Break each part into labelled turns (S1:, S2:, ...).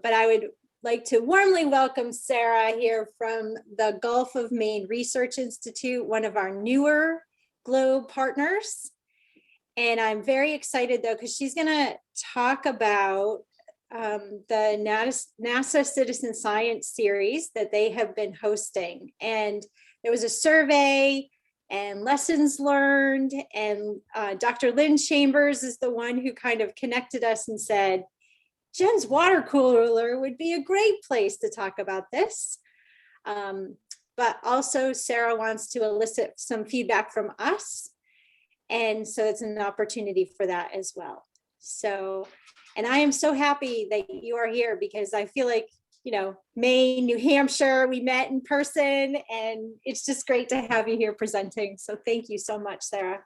S1: But I would like to warmly welcome Sarah here from the Gulf of Maine Research Institute, one of our newer Globe partners. And I'm very excited though, because she's gonna talk about the NASA Citizen Science series that they have been hosting. And there was a survey and lessons learned, and Dr. Lynn Chambers is the one who kind of connected us and said, Jen's water cooler would be a great place to talk about this. But also Sarah wants to elicit some feedback from us. And so it's an opportunity for that as well. So, and I am so happy that you are here because I feel like, you know, Maine, New Hampshire, we met in person and it's just great to have you here presenting. So thank you so much, Sarah.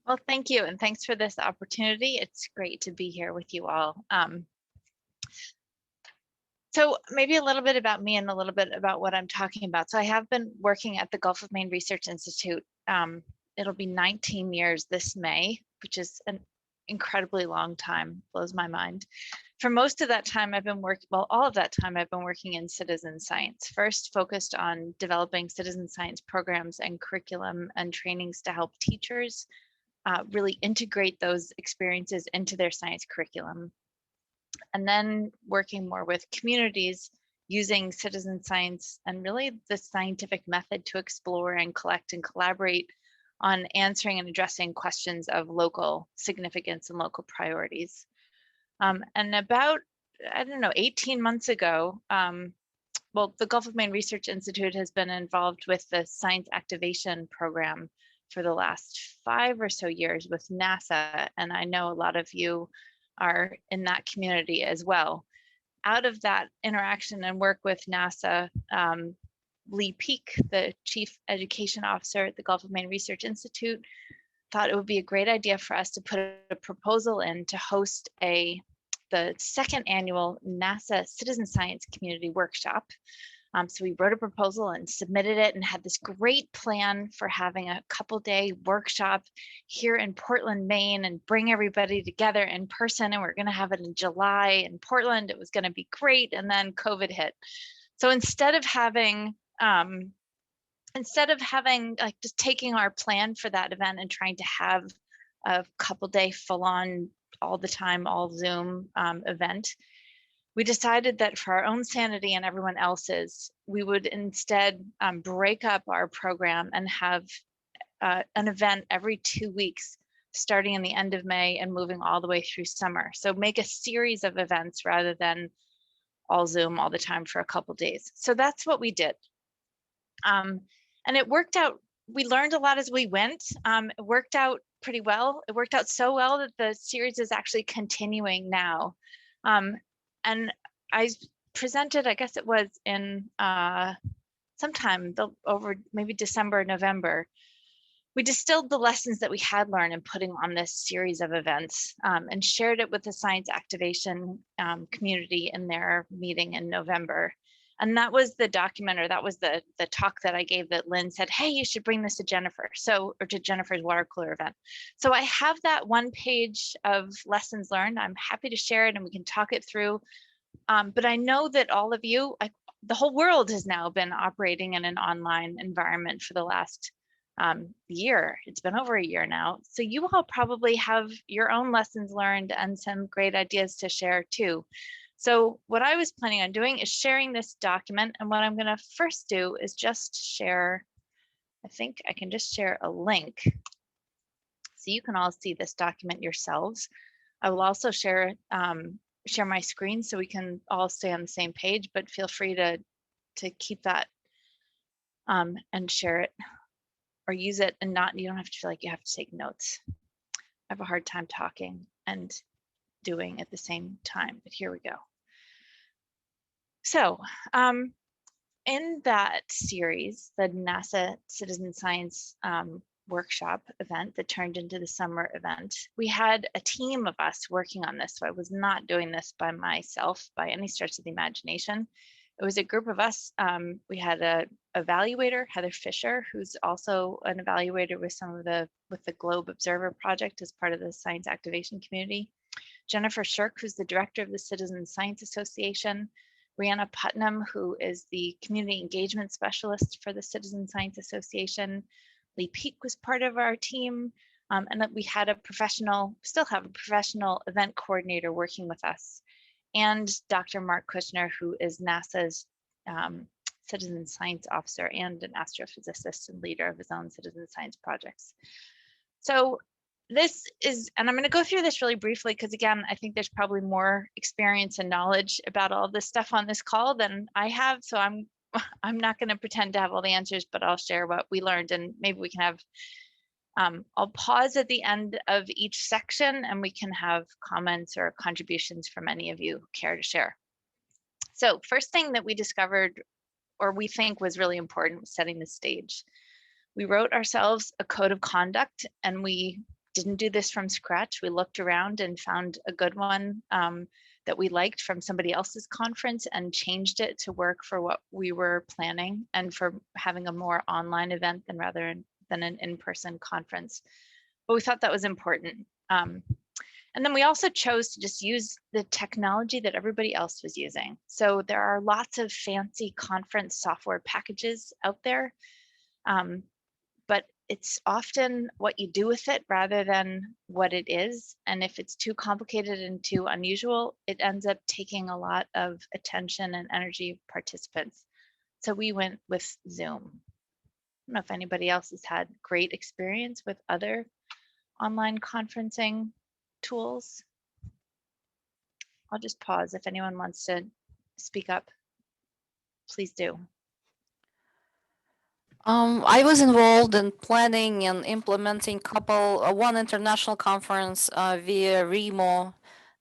S2: Well, thank you. And thanks for this opportunity. It's great to be here with you all. So maybe a little bit about me and a little bit about what I'm talking about. So I have been working at the Gulf of Maine Research Institute. It'll be 19 years this May, which is an incredibly long time, blows my mind. For most of that time, I've been working, well, all of that time, I've been working in citizen science, first focused on developing citizen science programs and curriculum and trainings to help teachers really integrate those experiences into their science curriculum. And then working more with communities using citizen science and really the scientific method to explore and collect and collaborate on answering and addressing questions of local significance and local priorities. And about, I don't know, 18 months ago, well, the Gulf of Maine Research Institute has been involved with the science activation program for the last 5 or so years with NASA. And I know a lot of you are in that community as well. Out of that interaction and work with NASA, Lee Peak, the Chief Education Officer at the Gulf of Maine Research Institute, thought it would be a great idea for us to put a proposal in to host the second annual NASA Citizen Science Community Workshop. So we wrote a proposal and submitted it and had this great plan for having a couple-day workshop here in Portland, Maine, and bring everybody together in person. And we're going to have it in July in Portland. It was going to be great. And then COVID hit. So instead of having like just taking our plan for that event and trying to have a couple-day full-on all the time, all Zoom event, we decided that for our own sanity and everyone else's, we would instead break up our program and have an event every 2 weeks, starting in the end of May and moving all the way through summer. So make a series of events rather than all Zoom all the time for a couple days. So that's what we did. And it worked out. We learned a lot as we went. It worked out pretty well. It worked out so well that the series is actually continuing now. And I presented, I guess it was in sometime over maybe December, November. We distilled the lessons that we had learned in putting on this series of events and shared it with the science activation community in their meeting in November. And that was the document, or that was the talk that I gave that Lynn said, hey, you should bring this to Jennifer. Or to Jennifer's water cooler event. So I have that one page of lessons learned. I'm happy to share it and we can talk it through. But I know that all of you, the whole world has now been operating in an online environment for the last year. It's been over a year now. So you all probably have your own lessons learned and some great ideas to share too. So what I was planning on doing is sharing this document. And what I'm going to first do is just share, I think I can just share a link so you can all see this document yourselves. I will also share my screen so we can all stay on the same page, but feel free to keep that and share it or use it and you don't have to feel like you have to take notes. I have a hard time talking and doing at the same time, but here we go. So in that series, the NASA Citizen Science workshop event that turned into the summer event, we had a team of us working on this. So I was not doing this by myself by any stretch of the imagination. It was a group of us. We had an evaluator, Heather Fisher, who's also an evaluator with the Globe Observer Project as part of the science activation community. Jennifer Shirk, who's the director of the Citizen Science Association, Brianna Putnam, who is the community engagement specialist for the Citizen Science Association. Lee Peak was part of our team, and that we had a professional, still have a professional event coordinator working with us, and Dr. Mark Kushner, who is NASA's citizen science officer and an astrophysicist and leader of his own citizen science projects. So this is, and I'm going to go through this really briefly because again, I think there's probably more experience and knowledge about all this stuff on this call than I have. So I'm not going to pretend to have all the answers, but I'll share what we learned, and maybe we can have, I'll pause at the end of each section and we can have comments or contributions from any of you who care to share. So first thing that we discovered, or we think was really important, was setting the stage. We wrote ourselves a code of conduct, and we didn't do this from scratch. We looked around and found a good one that we liked from somebody else's conference and changed it to work for what we were planning and for having a more online event than rather than an in-person conference. But we thought that was important. And then we also chose to just use the technology that everybody else was using. So there are lots of fancy conference software packages out there, but it's often what you do with it rather than what it is. And if it's too complicated and too unusual, it ends up taking a lot of attention and energy of participants. So we went with Zoom. I don't know if anybody else has had great experience with other online conferencing tools. I'll just pause. If anyone wants to speak up, please do.
S3: I was involved in planning and implementing one international conference via Remo.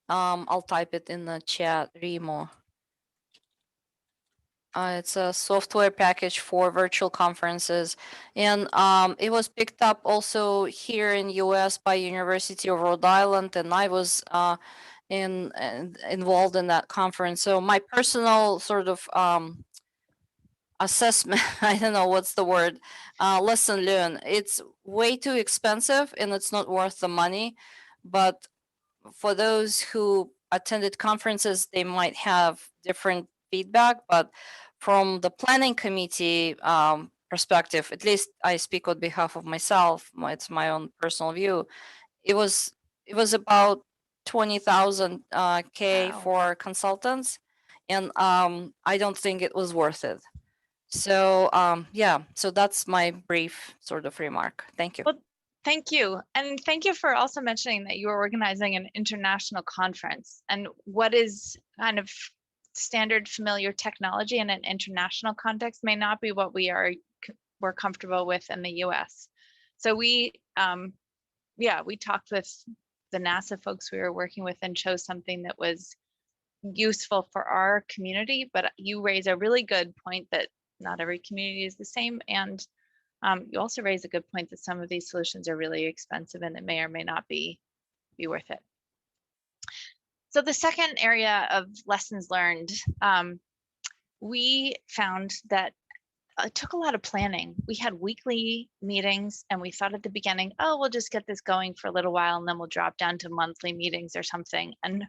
S3: I'll type it in the chat, Remo. It's a software package for virtual conferences, and it was picked up also here in US by University of Rhode Island, and I was involved in that conference. So my personal sort of assessment, I don't know what's the word, lesson learned. It's way too expensive and it's not worth the money. But for those who attended conferences, they might have different feedback. But from the planning committee perspective, at least I speak on behalf of myself, it's my own personal view. It was about 20,000 K
S2: Wow.
S3: for consultants. And I don't think it was worth it. So yeah, so that's my brief sort of remark. Thank you.
S2: Well, thank you. And thank you for also mentioning that you are organizing an international conference, and what is kind of standard familiar technology in an international context may not be what we're comfortable with in the US. So we talked with the NASA folks we were working with and chose something that was useful for our community, but you raise a really good point that not every community is the same. And you also raise a good point that some of these solutions are really expensive and it may or may not be worth it. So the second area of lessons learned, we found that it took a lot of planning. We had weekly meetings and we thought at the beginning, oh, we'll just get this going for a little while and then we'll drop down to monthly meetings or something. And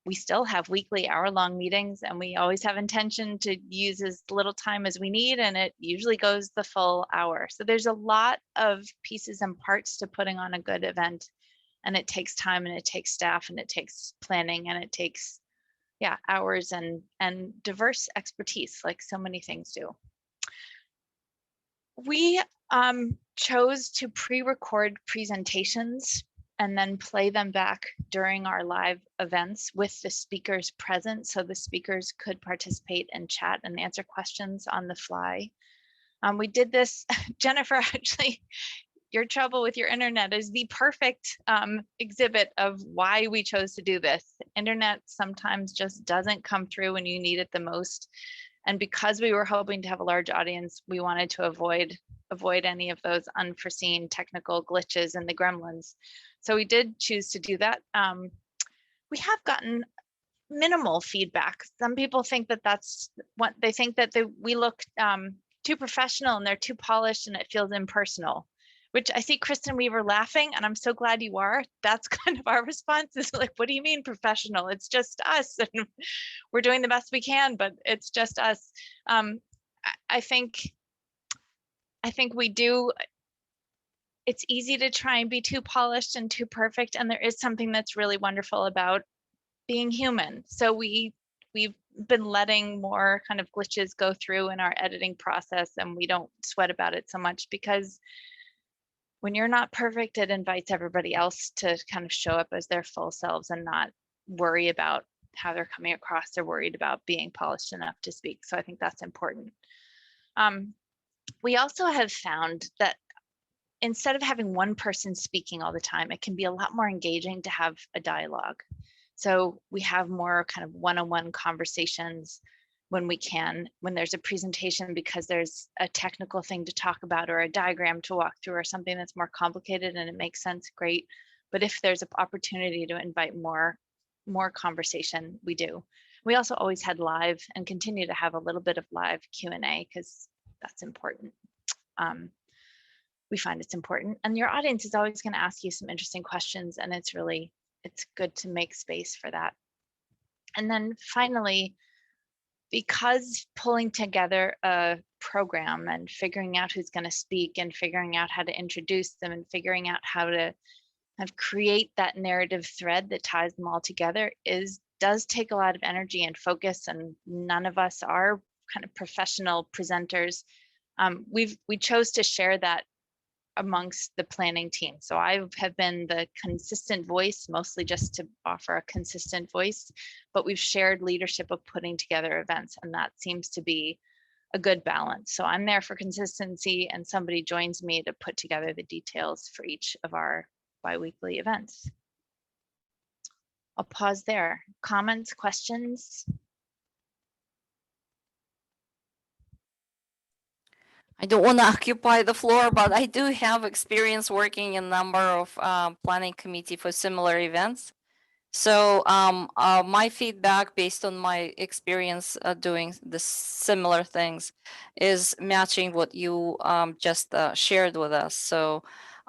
S2: we still have weekly hour-long meetings, and we always have intention to use as little time as we need, and it usually goes the full hour. So there's a lot of pieces and parts to putting on a good event, and it takes time, and it takes staff, and it takes planning, and it takes hours and diverse expertise, like so many things do. We chose to pre-record presentations and then play them back during our live events with the speakers present, so the speakers could participate and chat and answer questions on the fly. We did this, Jennifer, actually, your trouble with your internet is the perfect exhibit of why we chose to do this. Internet sometimes just doesn't come through when you need it the most. And because we were hoping to have a large audience, we wanted to avoid any of those unforeseen technical glitches and the gremlins. So we did choose to do that. We have gotten minimal feedback. Some people think that that's what they think, that we look too professional and they're too polished and it feels impersonal, which I see Kristen Weaver laughing, and I'm so glad you are. That's kind of our response, is like, what do you mean professional? It's just us, and we're doing the best we can, but it's just us. I think we do. It's easy to try and be too polished and too perfect, and there is something that's really wonderful about being human. So we've been letting more kind of glitches go through in our editing process, and we don't sweat about it so much, because when you're not perfect, it invites everybody else to kind of show up as their full selves and not worry about how they're coming across. They're worried about being polished enough to speak. So I think that's important. We also have found that instead of having one person speaking all the time, it can be a lot more engaging to have a dialogue. So we have more kind of one-on-one conversations when we can, when there's a presentation, because there's a technical thing to talk about or a diagram to walk through or something that's more complicated and it makes sense, great. But if there's an opportunity to invite more conversation, we do. We also always had live and continue to have a little bit of live Q&A, because that's important. We find it's important, and your audience is always going to ask you some interesting questions, and it's good to make space for that. And then finally, because pulling together a program and figuring out who's going to speak and figuring out how to introduce them and figuring out how to kind of create that narrative thread that ties them all together does take a lot of energy and focus, and none of us are kind of professional presenters. We chose to share that amongst the planning team. So I have been the consistent voice, mostly just to offer a consistent voice, but we've shared leadership of putting together events, and that seems to be a good balance. So I'm there for consistency, and somebody joins me to put together the details for each of our biweekly events. I'll pause there. Comments, questions?
S3: I don't want to occupy the floor, but I do have experience working in a number of planning committee for similar events. So my feedback based on my experience doing the similar things is matching what you just shared with us. So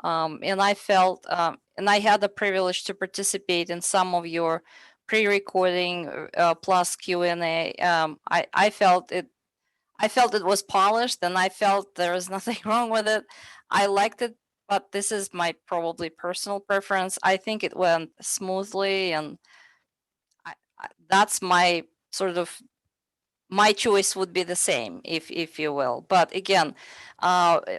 S3: and I felt and I had the privilege to participate in some of your pre-recording plus Q&A. I felt it was polished, and I felt there was nothing wrong with it. I liked it, but this is my probably personal preference. I think it went smoothly, and that's my sort of my choice would be the same, if you will. But again,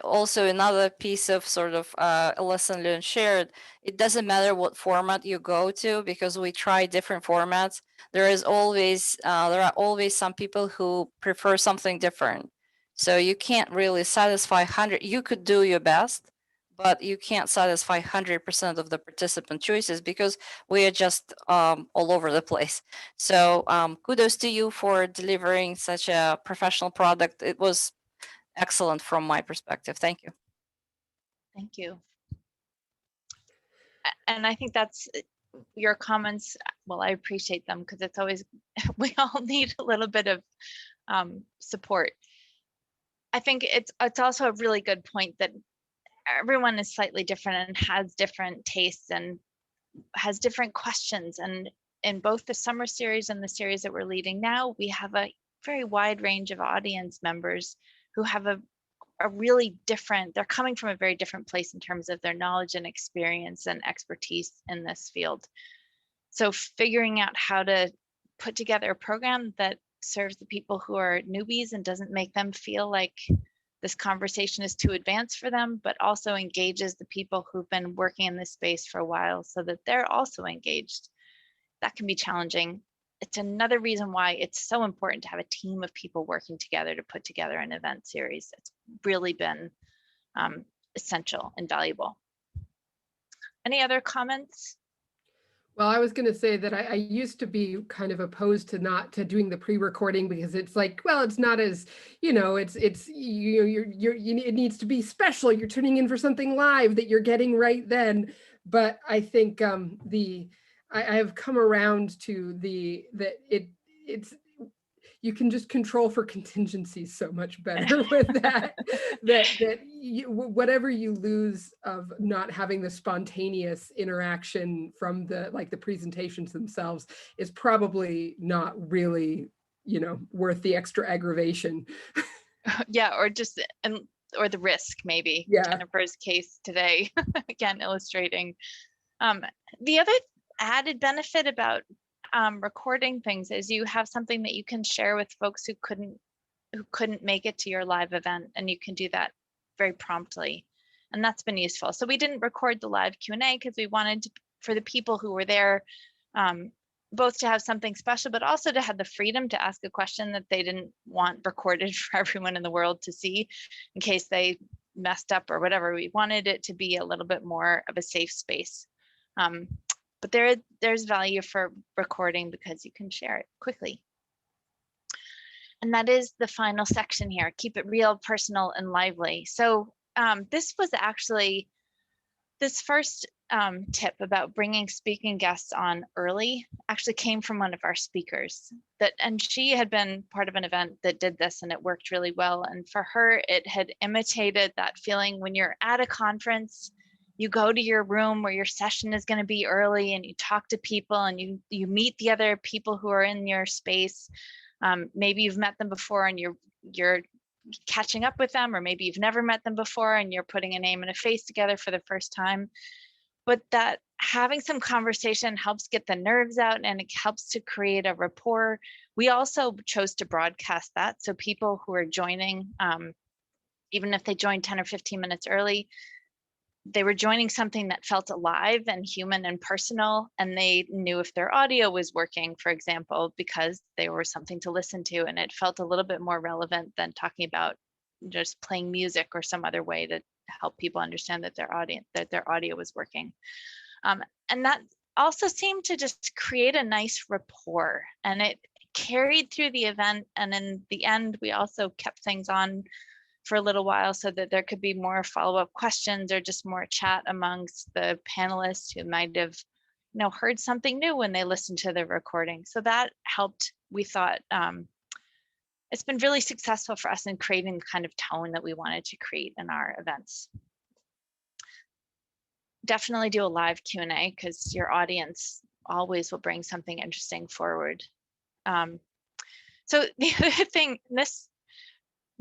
S3: also another piece of sort of a lesson learned shared, it doesn't matter what format you go to, because we try different formats. There are always some people who prefer something different. So you can't really satisfy 100. You could do your best, but you can't satisfy 100% of the participant choices, because we are just all over the place. So kudos to you for delivering such a professional product. It was excellent from my perspective. Thank you.
S2: Thank you. And I think that's your comments. Well, I appreciate them, because it's always, we all need a little bit of support. I think it's also a really good point that everyone is slightly different and has different tastes and has different questions. And in both the summer series and the series that we're leading now, we have a very wide range of audience members who have a really different, they're coming from a very different place in terms of their knowledge and experience and expertise in this field. So figuring out how to put together a program that serves the people who are newbies and doesn't make them feel like this conversation is too advanced for them, but also engages the people who've been working in this space for a while so that they're also engaged. That can be challenging. It's another reason why it's so important to have a team of people working together to put together an event series. It's really been essential and valuable. Any other comments?
S4: Well, I was going to say that I used to be kind of opposed to doing the pre-recording, because it's like, well, it's not as, it needs to be special. You're tuning in for something live that you're getting right then. But I think I have come around to it's you can just control for contingencies so much better with that, that whatever you lose of not having the spontaneous interaction from the, like the presentations themselves, is probably not really, you know, worth the extra aggravation.
S2: Yeah, or just, or the risk maybe.
S4: Yeah.
S2: Jennifer's case today, again, illustrating. The other added benefit about recording things is you have something that you can share with folks who couldn't make it to your live event, and you can do that very promptly, and that's been useful. So we didn't record the live Q&A because we wanted to, for the people who were there, both to have something special, but also to have the freedom to ask a question that they didn't want recorded for everyone in the world to see in case they messed up or whatever. We wanted it to be a little bit more of a safe space. But there's value for recording because you can share it quickly. And that is the final section here. Keep it real, personal, and lively. So this was actually, this first tip about bringing speaking guests on early actually came from one of our speakers, and she had been part of an event that did this and it worked really well. And for her, it had imitated that feeling when you're at a conference, you go to your room where your session is going to be early and you talk to people and you meet the other people who are in your space. Maybe you've met them before and you're catching up with them, or maybe you've never met them before and you're putting a name and a face together for the first time. But that having some conversation helps get the nerves out and it helps to create a rapport. We also chose to broadcast that. So people who are joining, even if they joined 10 or 15 minutes early, they were joining something that felt alive and human and personal, and they knew if their audio was working, for example, because they were something to listen to, and it felt a little bit more relevant than talking about just playing music or some other way to help people understand that their audio was working. And that also seemed to just create a nice rapport, and it carried through the event. And in the end, we also kept things on for a little while so that there could be more follow-up questions or just more chat amongst the panelists who might have, you know, heard something new when they listened to the recording. So that helped. We thought it's been really successful for us in creating the kind of tone that we wanted to create in our events. Definitely do a live Q&A because your audience always will bring something interesting forward. So the other thing, this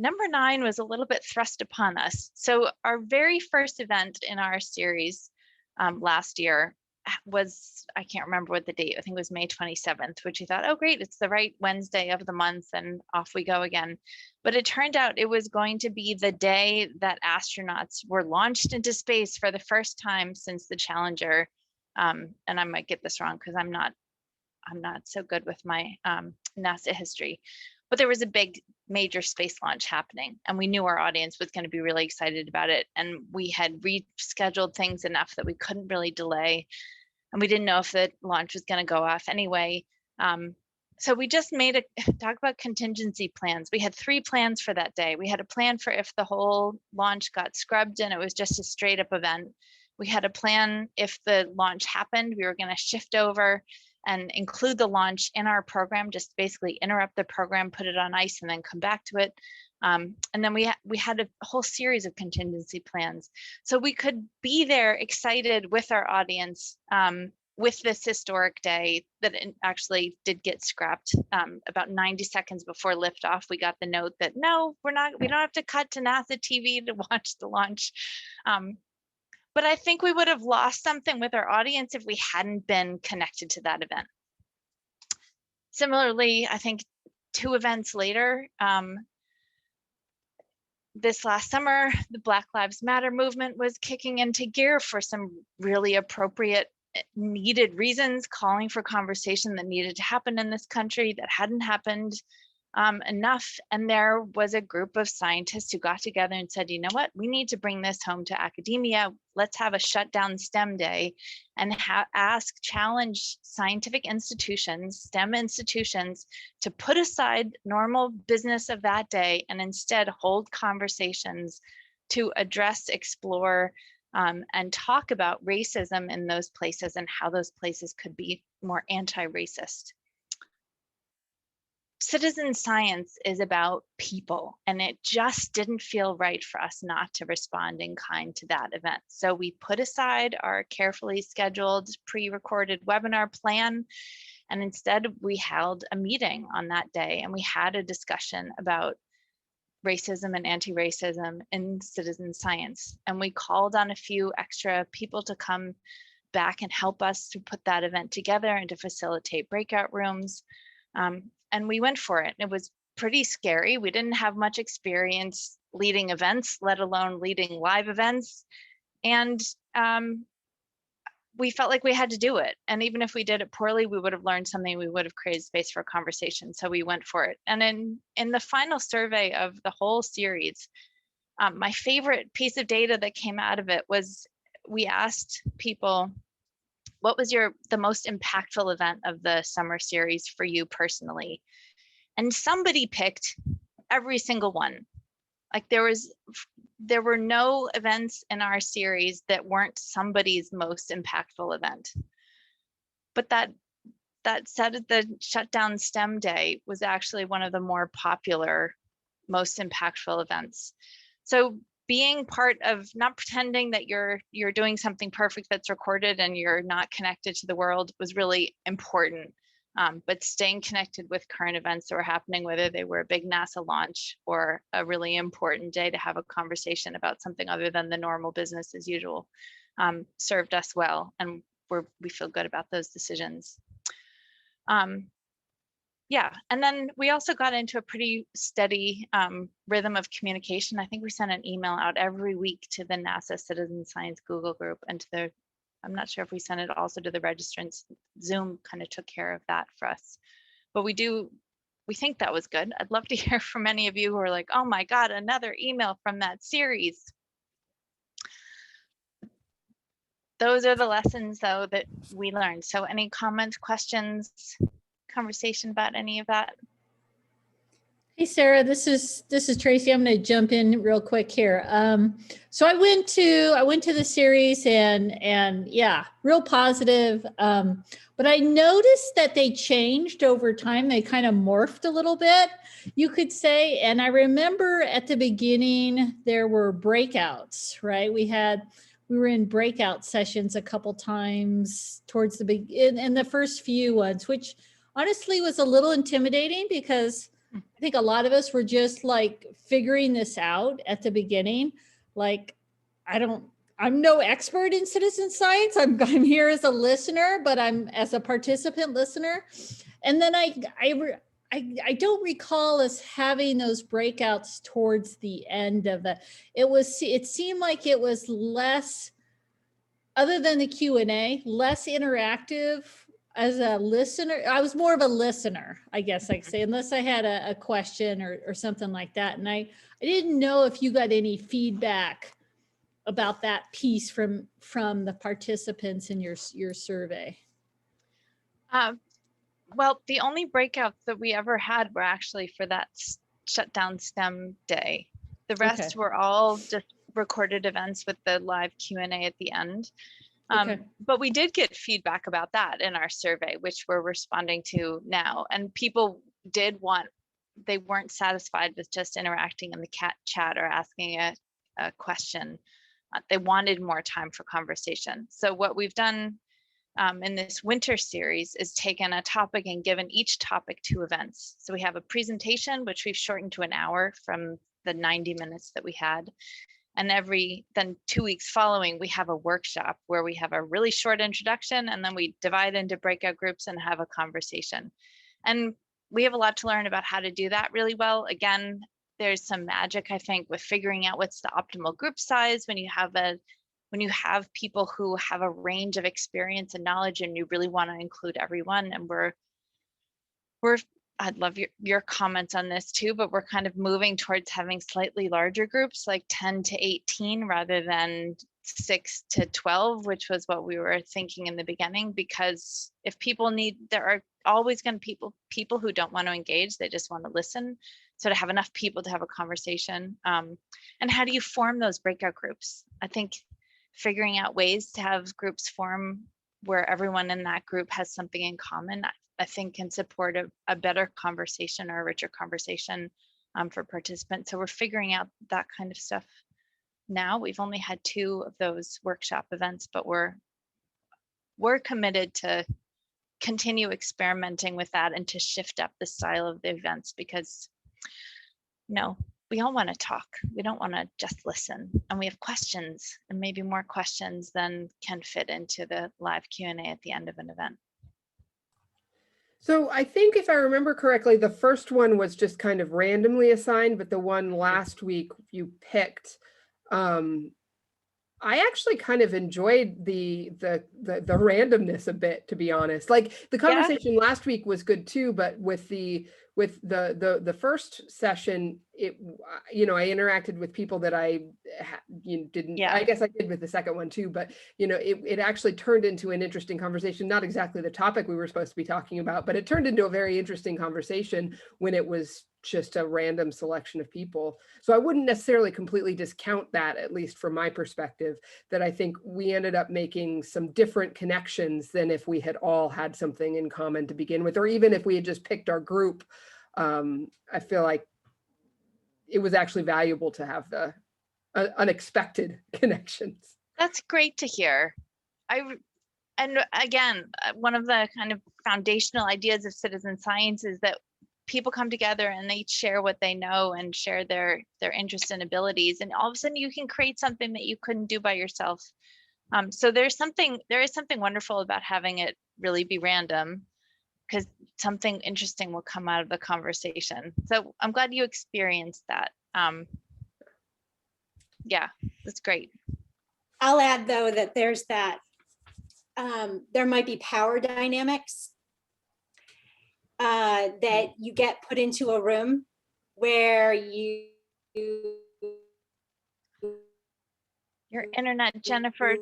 S2: number 9 was a little bit thrust upon us. So our very first event in our series last year was, I can't remember what the date, I think it was May 27th, which we thought, oh great, it's the right Wednesday of the month and off we go again. But it turned out it was going to be the day that astronauts were launched into space for the first time since the Challenger. And I might get this wrong because I'm not so good with my NASA history. But there was a big major space launch happening, and we knew our audience was going to be really excited about it. And we had rescheduled things enough that we couldn't really delay. And we didn't know if the launch was going to go off anyway. So we just made talk about contingency plans. We had 3 plans for that day. We had a plan for if the whole launch got scrubbed and it was just a straight up event. We had a plan if the launch happened, we were going to shift over and include the launch in our program, just basically interrupt the program, put it on ice, and then come back to it. And then we had a whole series of contingency plans. So we could be there excited with our audience with this historic day that it actually did get scrapped. About 90 seconds before liftoff, we got the note that no, we don't have to cut to NASA TV to watch the launch. But I think we would have lost something with our audience if we hadn't been connected to that event. Similarly, I think 2 events later, this last summer, the Black Lives Matter movement was kicking into gear for some really appropriate, needed reasons, calling for conversation that needed to happen in this country that hadn't happened enough. And there was a group of scientists who got together and said, you know what, we need to bring this home to academia. Let's have a shutdown STEM day and challenge scientific institutions, STEM institutions, to put aside normal business of that day and instead hold conversations to address, explore, and talk about racism in those places and how those places could be more anti-racist. citizen science is about people, and it just didn't feel right for us not to respond in kind to that event. So we put aside our carefully scheduled pre-recorded webinar plan, and instead we held a meeting on that day, and we had a discussion about racism and anti-racism in citizen science. And we called on a few extra people to come back and help us to put that event together and to facilitate breakout rooms. And we went for it. It was pretty scary. We didn't have much experience leading events, let alone leading live events. And we felt like we had to do it. And even if we did it poorly, we would have learned something, we would have created space for a conversation. So we went for it. And in the final survey of the whole series, my favorite piece of data that came out of it was we asked people, what was the most impactful event of the summer series for you personally? And somebody picked every single one. Like there were no events in our series that weren't somebody's most impactful event. But that said, the shutdown STEM day was actually one of the more popular, most impactful events. So being part of, not pretending that you're doing something perfect that's recorded and you're not connected to the world, was really important. But staying connected with current events that were happening, whether they were a big NASA launch or a really important day to have a conversation about something other than the normal business as usual, served us well, and we feel good about those decisions. Yeah, and then we also got into a pretty steady rhythm of communication. I think we sent an email out every week to the NASA Citizen Science Google group and to the, I'm not sure if we sent it also to the registrants. Zoom kind of took care of that for us. But we think that was good. I'd love to hear from any of you who are like, oh my God, another email from that series. Those are the lessons though that we learned. So any comments, questions, conversation about any of that?
S5: Hey Sarah, this is Tracy. I'm going to jump in real quick here. So I went to the series and yeah, real positive. But I noticed that they changed over time. They kind of morphed a little bit, you could say. And I remember at the beginning there were breakouts, right? We were in breakout sessions a couple times towards the beginning, in the first few ones, which honestly was a little intimidating because I think a lot of us were just like figuring this out at the beginning. Like, I'm no expert in citizen science. I'm here as a listener, but I'm as a participant listener. And then I don't recall us having those breakouts towards the end of it. It seemed like it was less, other than the Q&A, less interactive. As a listener, I was more of a listener, I guess I could say, unless I had a question or something like that. And I didn't know if you got any feedback about that piece from the participants in your survey.
S2: Well, the only breakouts that we ever had were actually for that shutdown STEM day. The rest were all just recorded events with the live Q&A at the end. But we did get feedback about that in our survey, which we're responding to now. And people they weren't satisfied with just interacting in the chat or asking a question. They wanted more time for conversation. So what we've done in this winter series is taken a topic and given each topic 2 events. So we have a presentation, which we've shortened to an hour from the 90 minutes that we had. And then 2 weeks following, we have a workshop where we have a really short introduction, and then we divide into breakout groups and have a conversation. And we have a lot to learn about how to do that really well. Again, there's some magic, I think, with figuring out what's the optimal group size when you have people who have a range of experience and knowledge, and you really want to include everyone. And I'd love your comments on this too, but we're kind of moving towards having slightly larger groups, like 10 to 18 rather than 6 to 12, which was what we were thinking in the beginning, because if there are always going to be people who don't want to engage, they just want to listen. So to have enough people to have a conversation, and how do you form those breakout groups? I think figuring out ways to have groups form where everyone in that group has something in common. I think can support a better conversation or a richer conversation for participants. So we're figuring out that kind of stuff now. We've only had 2 of those workshop events, but we're committed to continue experimenting with that and to shift up the style of the events, because we all want to talk. We don't want to just listen, and we have questions, and maybe more questions than can fit into the live Q&A at the end of an event.
S4: So I think if I remember correctly, the first one was just kind of randomly assigned, but the one last week you picked. I actually kind of enjoyed the randomness a bit, to be honest. Like the conversation last week was good too, but with the first session, I interacted with people that I didn't. I guess I did with the second one too, but it actually turned into an interesting conversation. Not exactly the topic we were supposed to be talking about, but it turned into a very interesting conversation when it was just a random selection of people. So I wouldn't necessarily completely discount that, at least from my perspective, that I think we ended up making some different connections than if we had all had something in common to begin with, or even if we had just picked our group. I feel like it was actually valuable to have the unexpected connections.
S2: That's great to hear. And again, one of the kind of foundational ideas of citizen science is that people come together and they share what they know and share their interests and abilities, and all of a sudden you can create something that you couldn't do by yourself. So there is something wonderful about having it really be random, because something interesting will come out of the conversation. So I'm glad you experienced that. Yeah, that's great.
S1: I'll add though that there's that, there might be power dynamics that you get put into a room where
S2: your internet, Jennifer,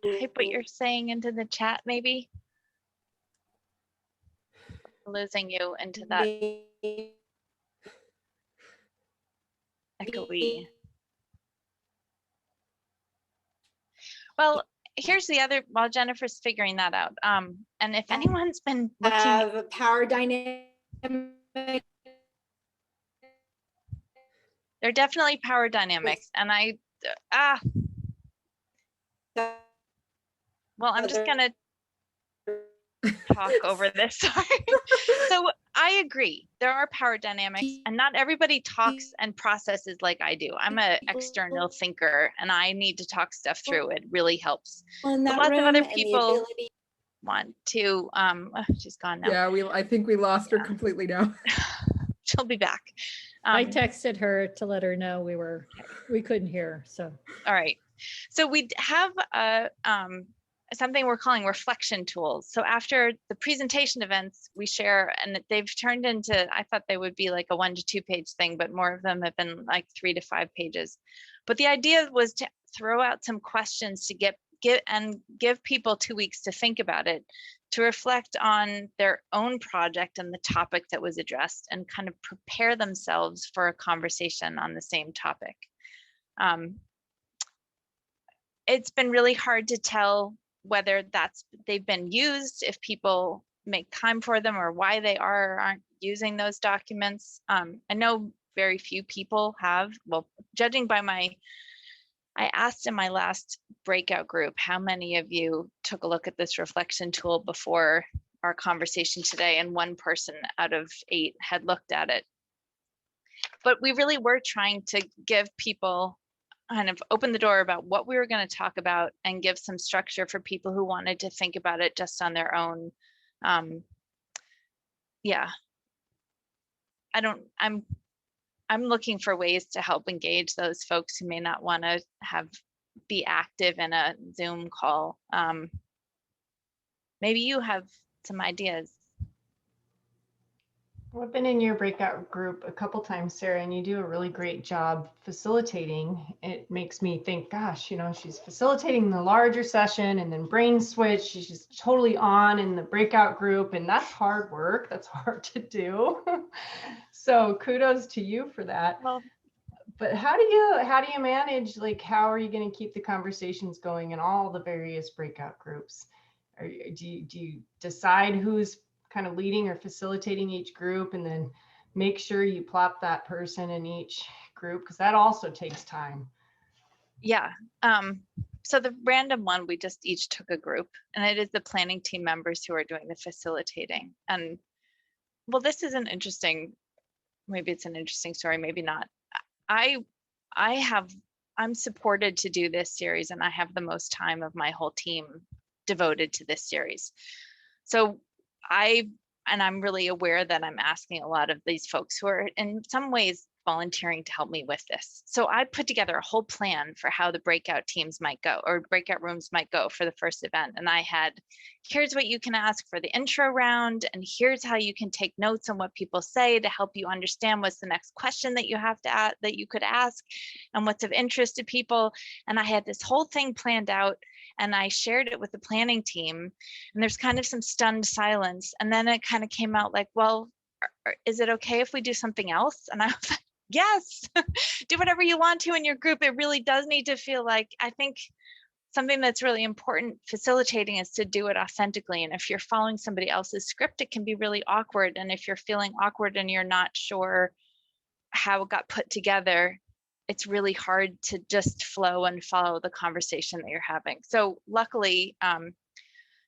S2: type what you're saying into the chat, maybe. Losing you into that echoey. Well, here's the other, while Jennifer's figuring that out. And if anyone's been looking
S1: have a power dynamic.
S2: There are definitely power dynamics, and well, I'm just gonna talk over this. Sorry. So I agree, there are power dynamics, and not everybody talks and processes like I do. I'm an external thinker, and I need to talk stuff through. It really helps.
S1: In that
S2: But lots of other
S1: room, and the
S2: people
S1: ability
S2: want to. She's gone now.
S4: Yeah, I think we lost her completely now.
S2: She'll be back.
S5: I texted her to let her know we couldn't hear her, so. All
S2: right. So we have something we're calling reflection tools. So after the presentation events, we share, and they've turned into, I thought they would be like a 1 to 2 page thing, but more of them have been like 3 to 5 pages. But the idea was to throw out some questions to give people 2 weeks to think about it, to reflect on their own project and the topic that was addressed, and kind of prepare themselves for a conversation on the same topic. It's been really hard to tell whether they've been used, if people make time for them, or why they are or aren't using those documents. I know very few people have. Well, judging by I asked in my last breakout group, how many of you took a look at this reflection tool before our conversation today, and 1 person out of 8 had looked at it. But we really were trying to give people, kind of open the door about what we were going to talk about, and give some structure for people who wanted to think about it just on their own. I'm looking for ways to help engage those folks who may not want to be active in a Zoom call. Maybe you have some ideas.
S6: Well, I've been in your breakout group a couple times, Sarah, and you do a really great job facilitating. It makes me think, gosh, she's facilitating the larger session, and then brain switch. She's just totally on in the breakout group, and that's hard work. That's hard to do. So kudos to you for that.
S2: Well,
S6: but how do you manage, like, how are you going to keep the conversations going in all the various breakout groups? Do you decide who's kind of leading or facilitating each group, and then make sure you plop that person in each group, because that also takes time.
S2: Yeah. So the random one, we just each took a group, and it is the planning team members who are doing the facilitating. And well, this is an interesting, maybe it's an interesting story, maybe not. I'm supported to do this series, and I have the most time of my whole team devoted to this series. So I'm really aware that I'm asking a lot of these folks who are in some ways volunteering to help me with this. So I put together a whole plan for how the breakout teams might go, or breakout rooms might go for the first event. And I had, here's what you can ask for the intro round, and here's how you can take notes on what people say to help you understand what's the next question that you have to ask, that you could ask, and what's of interest to people. And I had this whole thing planned out, and I shared it with the planning team, and there's kind of some stunned silence. And then it kind of came out like, well, is it okay if we do something else? And I was like, yes, do whatever you want to in your group. It really does need to feel like, I think something that's really important facilitating is to do it authentically. And if you're following somebody else's script, it can be really awkward. And if you're feeling awkward and you're not sure how it got put together, it's really hard to just flow and follow the conversation that you're having. So luckily,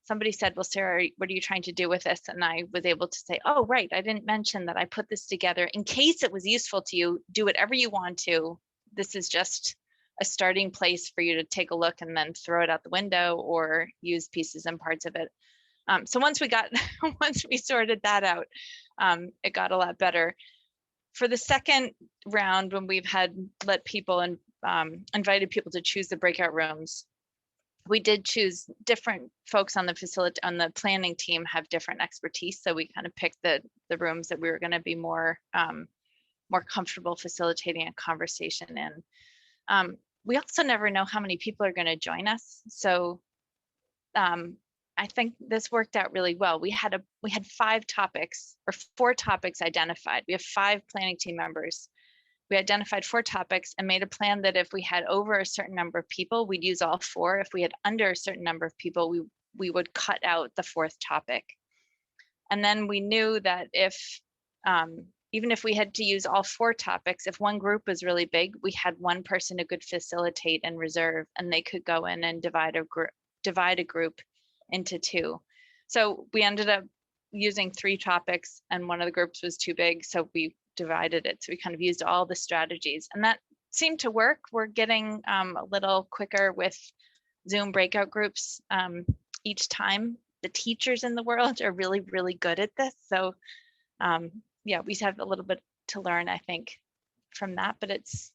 S2: somebody said, well, Sarah, what are you trying to do with this? And I was able to say, oh, right, I didn't mention that I put this together in case it was useful to you. Do whatever you want to. This is just a starting place for you to take a look and then throw it out the window or use pieces and parts of it. So once we sorted that out, it got a lot better. For the second round, when we've let people and invited people to choose the breakout rooms, we did choose different folks on the planning team have different expertise. So we kind of picked the rooms that we were going to be more comfortable facilitating a conversation in. We also never know how many people are going to join us. So I think this worked out really well. We had 5 topics or 4 topics identified. We have 5 planning team members. We identified 4 topics and made a plan that if we had over a certain number of people, we'd use all 4. If we had under a certain number of people, we would cut out the 4th topic. And then we knew that if, even if we had to use all 4 topics, if one group was really big, we had one person who could facilitate and reserve, and they could go in and divide a group into 2. So we ended up using 3 topics, and one of the groups was too big, so we divided it. So we kind of used all the strategies, and that seemed to work. We're getting a little quicker with Zoom breakout groups each time. The teachers in the world are really, really good at this. So yeah, we have a little bit to learn, I think, from that, but it's,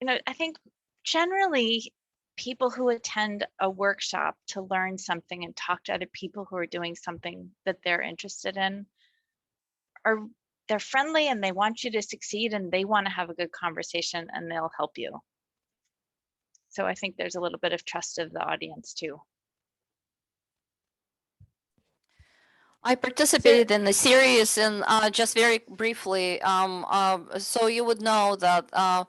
S2: I think generally people who attend a workshop to learn something and talk to other people who are doing something that they're interested in, they're friendly and they want you to succeed and they want to have a good conversation and they'll help you. So I think there's a little bit of trust of the audience too.
S3: I participated in the series, and just very briefly, so you would know that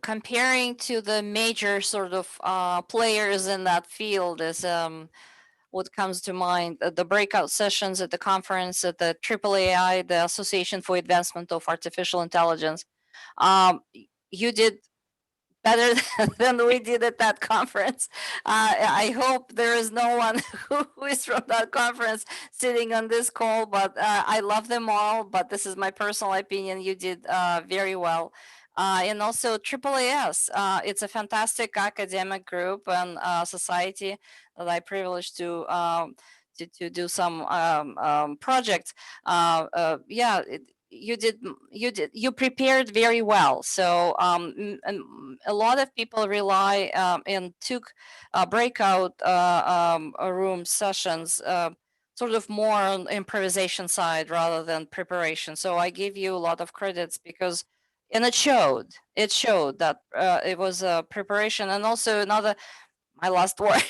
S3: comparing to the major sort of players in that field is what comes to mind. The breakout sessions at the conference at the AAAI, the Association for Advancement of Artificial Intelligence. You did better than we did at that conference. I hope there is no one who is from that conference sitting on this call, but I love them all, but this is my personal opinion. You did very well. And also AAAS, it's a fantastic academic group and society that I privileged to do some projects. Yeah, you prepared very well. So a lot of people rely and took breakout room sessions sort of more on improvisation side rather than preparation. So I give you a lot of credits because. And it showed that it was a preparation. And also my last word,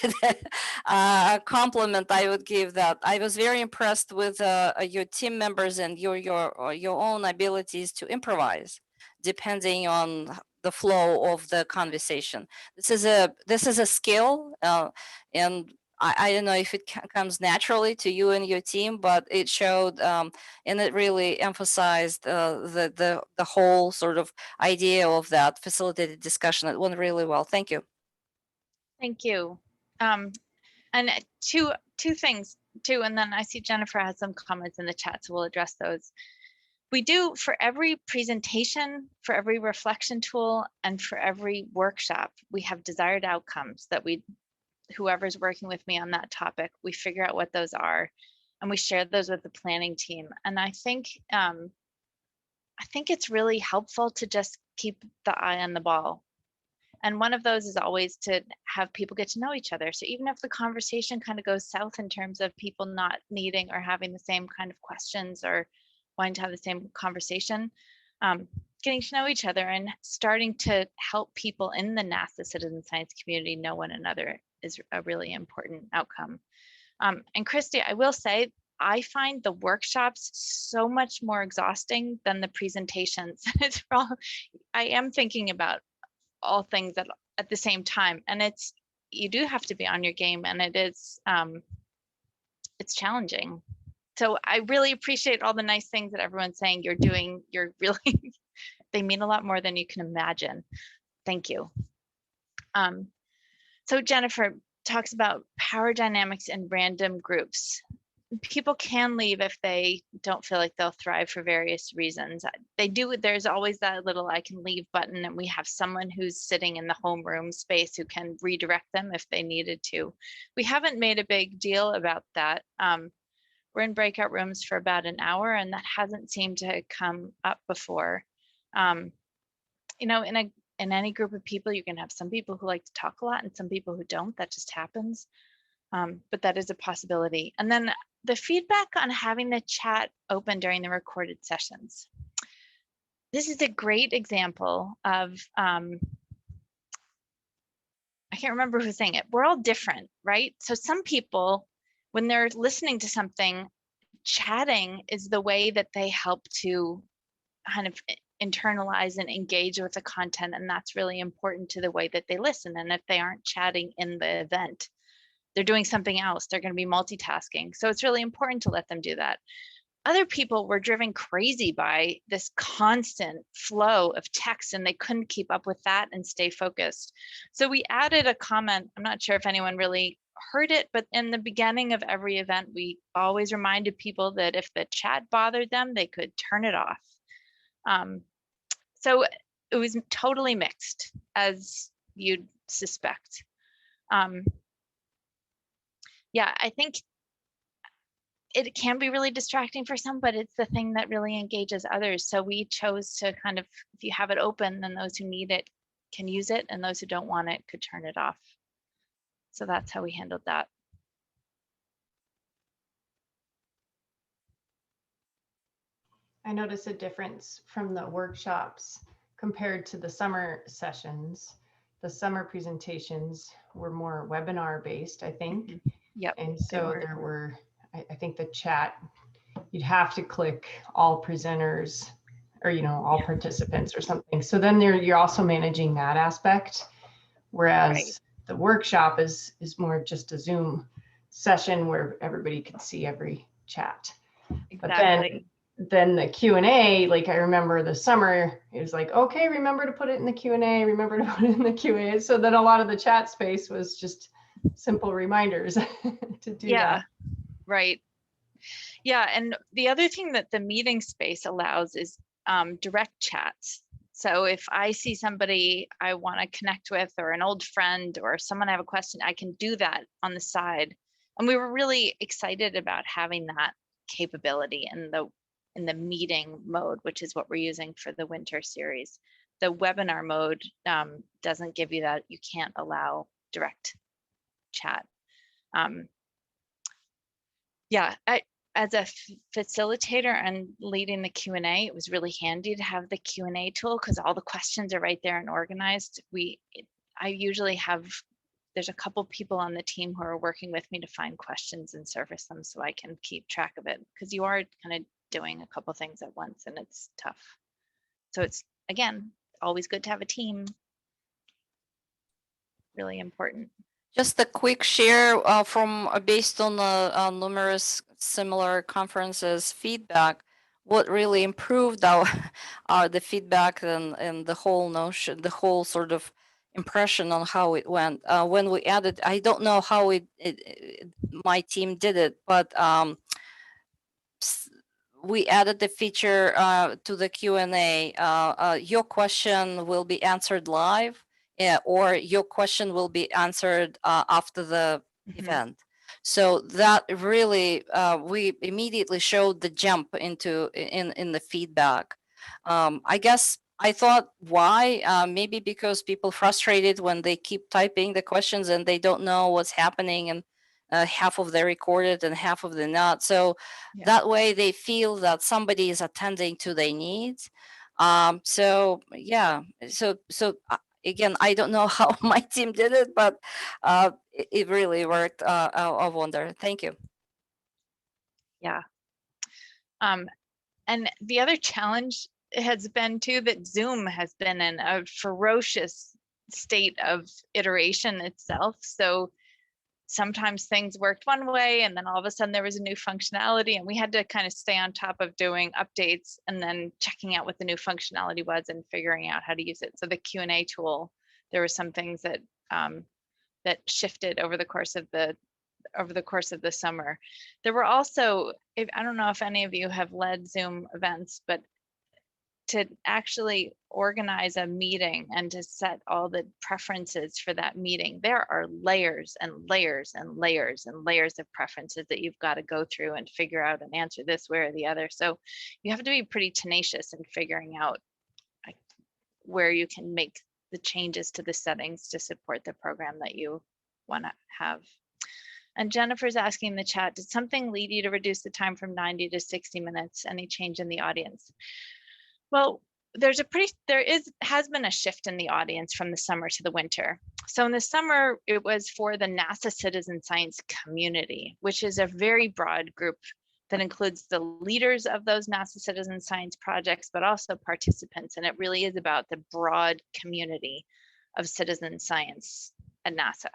S3: a compliment I would give, that I was very impressed with your team members and your own abilities to improvise depending on the flow of the conversation. This is a skill, and I don't know if it comes naturally to you and your team, but it showed, and it really emphasized the whole sort of idea of that facilitated discussion. It went really well. Thank you.
S2: Thank you. And two things too, and then I see Jennifer has some comments in the chat, so we'll address those. We do, for every presentation, for every reflection tool, and for every workshop, we have desired outcomes that whoever's working with me on that topic, we figure out what those are, and we share those with the planning team. And I think it's really helpful to just keep the eye on the ball. And one of those is always to have people get to know each other. So even if the conversation kind of goes south in terms of people not needing or having the same kind of questions or wanting to have the same conversation, getting to know each other and starting to help people in the NASA citizen science community know one another is a really important outcome. And Christy, I will say, I find the workshops so much more exhausting than the presentations. I am thinking about all things at the same time, and you do have to be on your game, and it's challenging. So I really appreciate all the nice things that everyone's saying you're doing. You're really they mean a lot more than you can imagine. Thank you. So Jennifer talks about power dynamics in random groups. People can leave if they don't feel like they'll thrive for various reasons. They do. There's always that little I can leave button, and we have someone who's sitting in the homeroom space who can redirect them if they needed to. We haven't made a big deal about that. We're in breakout rooms for about an hour, and that hasn't seemed to come up before. You know, in any group of people, you can have some people who like to talk a lot and some people who don't. That just happens. But that is a possibility. And then the feedback on having the chat open during the recorded sessions. This is a great example of, I can't remember who's saying it. We're all different, right? So some people, when they're listening to something, chatting is the way that they help to kind of internalize and engage with the content. And that's really important to the way that they listen. And if they aren't chatting in the event, they're doing something else. They're going to be multitasking. So it's really important to let them do that. Other people were driven crazy by this constant flow of text, and they couldn't keep up with that and stay focused. So we added a comment. I'm not sure if anyone really heard it, but in the beginning of every event, we always reminded people that if the chat bothered them, they could turn it off. So it was totally mixed, as you'd suspect. Yeah, I think it can be really distracting for some, but it's the thing that really engages others. So we chose to kind of, if you have it open, then those who need it can use it, and those who don't want it could turn it off. So that's how we handled that.
S6: I noticed a difference from the workshops compared to the summer sessions. The summer presentations were more webinar based, I think.
S2: Mm-hmm. Yep.
S6: And so there were, I think the chat, you'd have to click all presenters or, you know, all participants or something. So then you're also managing that aspect. Whereas the workshop is more just a Zoom session where everybody can see every chat.
S2: Exactly.
S6: But then the Q&A, like I remember the summer, it was like, okay, remember to put it in the Q&A, remember to put it in the Q&A. So then a lot of the chat space was just simple reminders to do that.
S2: Right. Yeah, and the other thing that the meeting space allows is direct chats. So if I see somebody I want to connect with, or an old friend, or someone I have a question, I can do that on the side. And we were really excited about having that capability in the meeting mode, which is what we're using for the winter series. The webinar mode doesn't give you that. You can't allow direct chat. Yeah, as a facilitator and leading the Q&A, it was really handy to have the Q&A tool because all the questions are right there and organized. I usually have, there's a couple people on the team who are working with me to find questions and surface them so I can keep track of it, because you are kind of doing a couple things at once and it's tough. So it's, again, always good to have a team. Really important.
S3: Just a quick share from based on numerous similar conferences feedback. What really improved our the feedback and the whole notion, the whole sort of impression on how it went when we added. I don't know how my team did it, but we added the feature to the Q&A. Your question will be answered live, or your question will be answered after the event. So that really, we immediately showed the jump into in the feedback. I guess I thought why? Maybe because people frustrated when they keep typing the questions and they don't know what's happening, and half of they recorded and half of they not. So that way they feel that somebody is attending to their needs. So yeah, so again, I don't know how my team did it, but it really worked. I wonder. Thank you.
S2: Yeah. And the other challenge has been too that Zoom has been in a ferocious state of iteration itself. So sometimes things worked one way and then all of a sudden there was a new functionality, and we had to kind of stay on top of doing updates and then checking out what the new functionality was and figuring out how to use it. So the Q&A tool, there were some things that that shifted over the course of the summer. There were also, I don't know if any of you have led Zoom events, but to actually organize a meeting and to set all the preferences for that meeting, there are layers and layers and layers and layers of preferences that you've got to go through and figure out and answer this way or the other. So you have to be pretty tenacious in figuring out where you can make the changes to the settings to support the program that you want to have. And Jennifer's asking in the chat, did something lead you to reduce the time from 90 to 60 minutes? Any change in the audience? Well, has been a shift in the audience from the summer to the winter. So in the summer, it was for the NASA citizen science community, which is a very broad group that includes the leaders of those NASA citizen science projects, but also participants. And it really is about the broad community of citizen science at NASA.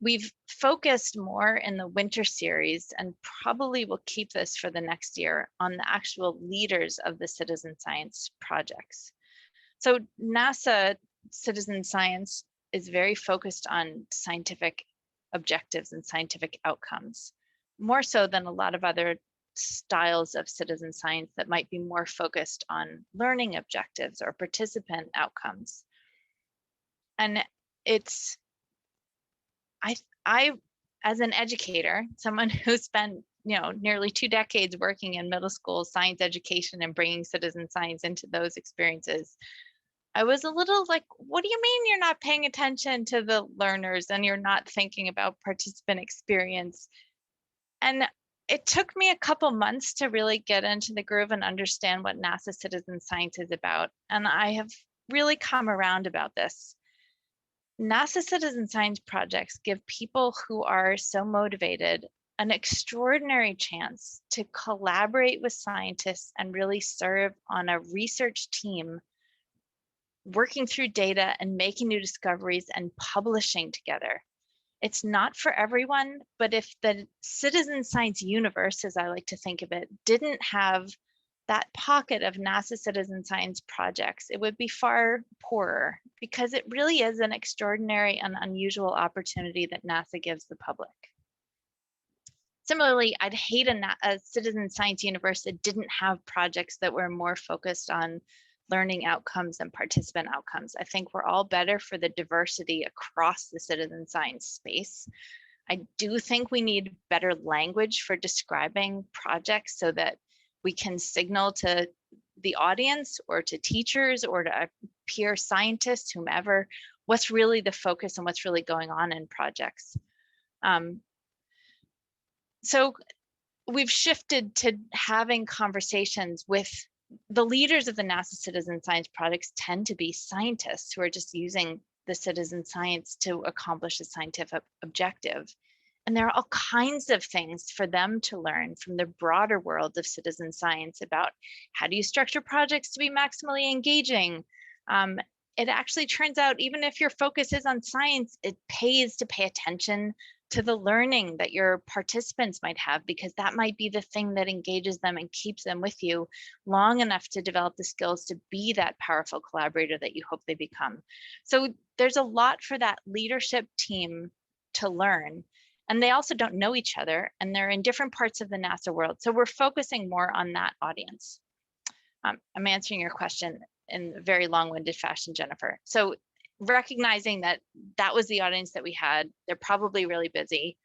S2: We've focused more in the winter series, and probably will keep this for the next year, on the actual leaders of the citizen science projects. So NASA citizen science is very focused on scientific objectives and scientific outcomes, more so than a lot of other styles of citizen science that might be more focused on learning objectives or participant outcomes. And it's, I, as an educator, someone who spent nearly 2 decades working in middle school science education and bringing citizen science into those experiences, I was a little like, what do you mean you're not paying attention to the learners and you're not thinking about participant experience? And it took me a couple months to really get into the groove and understand what NASA citizen science is about. And I have really come around about this. NASA citizen science projects give people who are so motivated an extraordinary chance to collaborate with scientists and really serve on a research team, working through data and making new discoveries and publishing together. It's not for everyone, but if the citizen science universe, as I like to think of it, didn't have that pocket of NASA citizen science projects, it would be far poorer, because it really is an extraordinary and unusual opportunity that NASA gives the public. Similarly, I'd hate a citizen science universe that didn't have projects that were more focused on learning outcomes and participant outcomes. I think we're all better for the diversity across the citizen science space. I do think we need better language for describing projects so that we can signal to the audience or to teachers or to peer scientists, whomever, what's really the focus and what's really going on in projects. So we've shifted to having conversations with the leaders of the NASA citizen science projects. Tend to be scientists who are just using the citizen science to accomplish a scientific objective. And there are all kinds of things for them to learn from the broader world of citizen science about how do you structure projects to be maximally engaging, it actually turns out, even if your focus is on science, it pays to pay attention to the learning that your participants might have, because that might be the thing that engages them and keeps them with you long enough to develop the skills to be that powerful collaborator that you hope they become. So there's a lot for that leadership team to learn. And they also don't know each other, and they're in different parts of the NASA world. So we're focusing more on that audience. I'm answering your question in a very long-winded fashion, Jennifer. So recognizing that that was the audience that we had, they're probably really busy.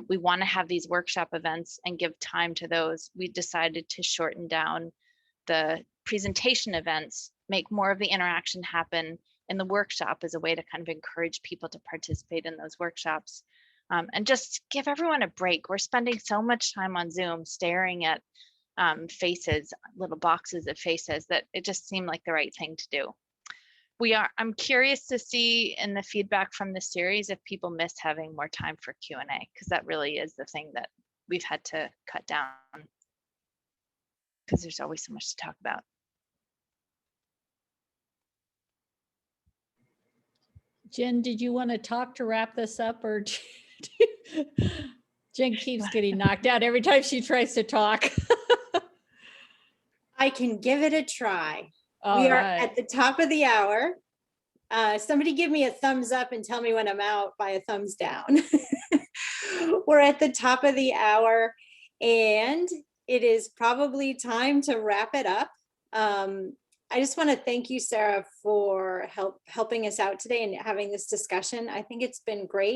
S2: We want to have these workshop events and give time to those. We decided to shorten down the presentation events, make more of the interaction happen in the workshop as a way to kind of encourage people to participate in those workshops. And just give everyone a break. We're spending so much time on Zoom staring at faces, little boxes of faces, that it just seemed like the right thing to do. I'm curious to see in the feedback from the series if people miss having more time for Q&A, because that really is the thing that we've had to cut down, because there's always so much to talk about.
S5: Jen, did you want to talk to wrap this up, or Jen keeps getting knocked out every time she tries to talk?
S1: I can give it a try.
S5: All
S1: We are
S5: right.
S1: at the top of the hour. Somebody give me a thumbs up and tell me when I'm out by a thumbs down. We're at the top of the hour, and it is probably time to wrap it up. I just want to thank you, Sarah, for helping us out today and having this discussion. I think it's been great.